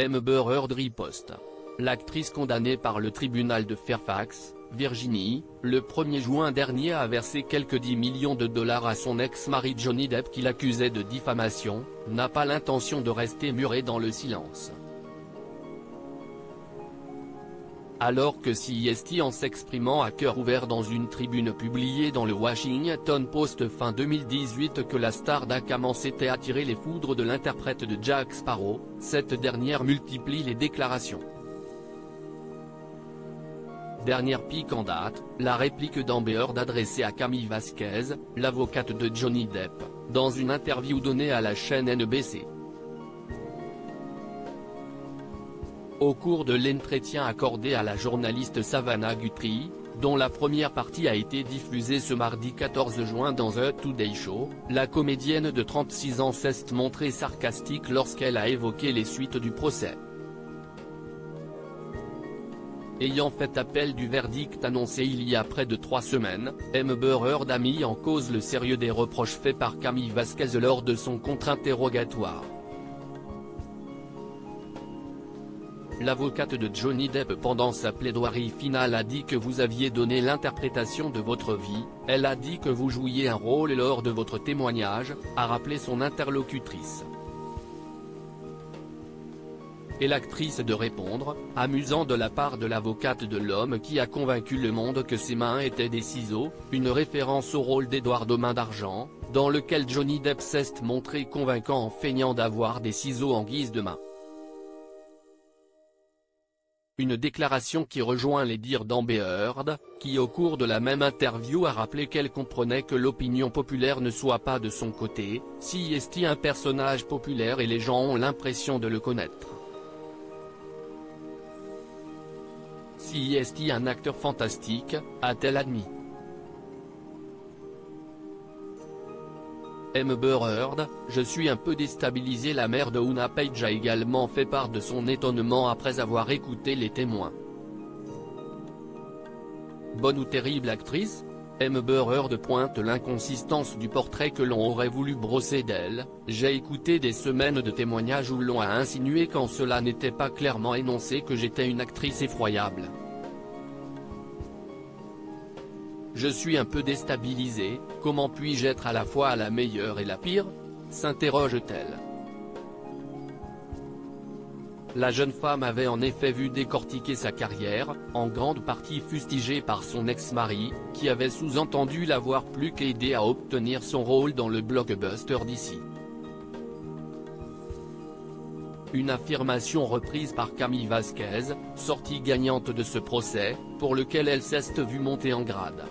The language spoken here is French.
Amber Heard riposte. L'actrice condamnée par le tribunal de Fairfax, Virginie, le 1er juin dernier a versé quelques 10 millions de dollars à son ex-mari Johnny Depp qui l'accusait de diffamation, n'a pas l'intention de rester murée dans le silence. Alors que CEST en s'exprimant à cœur ouvert dans une tribune publiée dans le Washington Post fin 2018 que la star d'Akaman s'était attiré les foudres de l'interprète de Jack Sparrow, cette dernière multiplie les déclarations. Dernière pique en date, la réplique d'Amber Heard adressée à Camille Vasquez, l'avocate de Johnny Depp, dans une interview donnée à la chaîne NBC. Au cours de l'entretien accordé à la journaliste Savannah Guthrie, dont la première partie a été diffusée ce mardi 14 juin dans The Today Show, la comédienne de 36 ans s'est montrée sarcastique lorsqu'elle a évoqué les suites du procès. Ayant fait appel du verdict annoncé il y a près de 3 semaines, Amber Heard a mis en cause le sérieux des reproches faits par Camille Vasquez lors de son contre-interrogatoire. L'avocate de Johnny Depp pendant sa plaidoirie finale a dit que vous aviez donné l'interprétation de votre vie, elle a dit que vous jouiez un rôle lors de votre témoignage, a rappelé son interlocutrice. Et l'actrice de répondre, amusant de la part de l'avocate de l'homme qui a convaincu le monde que ses mains étaient des ciseaux, une référence au rôle d'Edward aux mains d'argent, dans lequel Johnny Depp s'est montré convaincant en feignant d'avoir des ciseaux en guise de main. Une déclaration qui rejoint les dires d'Amber Heard, qui au cours de la même interview a rappelé qu'elle comprenait que l'opinion populaire ne soit pas de son côté, si est un personnage populaire et les gens ont l'impression de le connaître. Si est un acteur fantastique, a-t-elle admis. Amber Heard, je suis un peu déstabilisée. La mère de Una Page a également fait part de son étonnement après avoir écouté les témoins. Bonne ou terrible actrice? Amber Heard pointe l'inconsistance du portrait que l'on aurait voulu brosser d'elle. J'ai écouté des semaines de témoignages où l'on a insinué quand cela n'était pas clairement énoncé que j'étais une actrice effroyable. Je suis un peu déstabilisée, comment puis-je être à la fois la meilleure et la pire? S'interroge-t-elle. La jeune femme avait en effet vu décortiquer sa carrière, en grande partie fustigée par son ex-mari, qui avait sous-entendu l'avoir plus qu'aidé à obtenir son rôle dans le blockbuster DC. Une affirmation reprise par Camille Vasquez, sortie gagnante de ce procès, pour lequel elle s'est vue monter en grade.